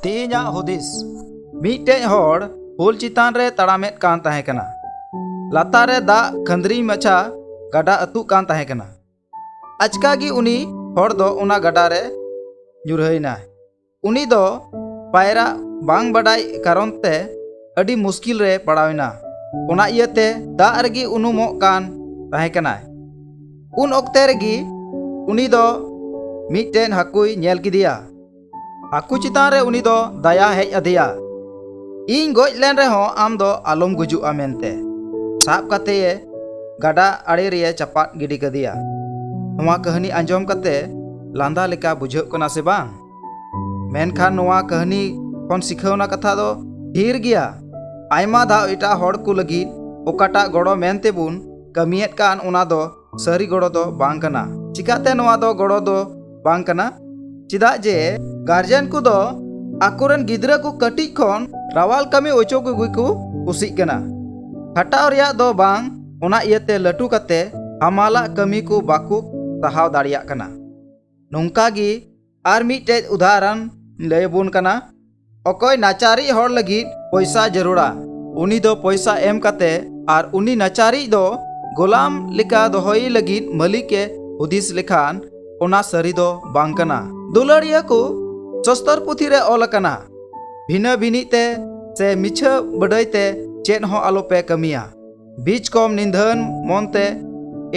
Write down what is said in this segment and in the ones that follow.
तेजा हुदिस मीटे हॉड़ पुल चितान रे तड़ामेत कान ताहे कना। लातार रे दा खंदरी मचा गड़ा अतु कान ताहे कना। अचकागी उनी हॉड़ दो उना गड़ा रे ᱧᱩᱨᱦᱟᱹᱭᱱᱟ। उनी दो पायरा बांग बडाई कारण ते अडी मुश्किल रे पड़ावना। ओना इयते दा रगी उनुमोग कान ताहे कनाय। उन ओक्ते रगी उनी दो मिटटेन हाकुई नेल किदिया। हाकु चितान रे उनी दो दया हेज अदिया। इन गोज लेन रे हों आम दो आलम गुजुआ मेनते साब कते गड़ा आड़े रे चपाट गिडी कदिया। नवा कहानी आंजम कते लांदा लेका बुझाव कना से बांग? मेनखान नवा कहानी खन सिखावना कथा दो ढेर गिया। आयमा धाव इटा हॉड़ को लगी ओकाटा गड़ो मेनते बुन कमियत कान उना दो सरी गड़ो दो बांग कना। चिकाते नवा दो गड़ो दो बांग कना? चिदा जे गार्जियन को दो आकुरन गिद्रा को कटिज खन रावाल कमी ओचो को गुई को कुसिक कना। खटाव रिया दो बांग ओना इयते लटू कते हमाला कमी को बाकू सहाव दाड़िया कना। नोंकागी आर मिटे उदाहरण लयबुन कना। अकोय नाचारी हॉड़ लगी पैसा जरूरा उनी दो पैसा एम कते आर उनी नाचारी दो गोलाम लिका दोहई लगी मालिक के हुदिस लेखान ओना सरी दो बांग कना। दुलड़िया को सस्तर पुथी रे ऑल कना भिना भिनीते से मिछा बड़ाईते चेन हो आलोपे कमिया। बीच कम निंधन मोनते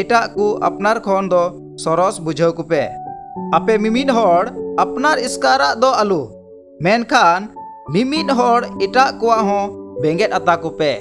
एटा को अपनार खन दो सरस बुझाव कुपे। आपे मिमिद हॉड़ अपनार इस्कारा दो आलू मेनखान मिमिद हॉड़ एटा कुआ हो बेंगेट अता कुपे।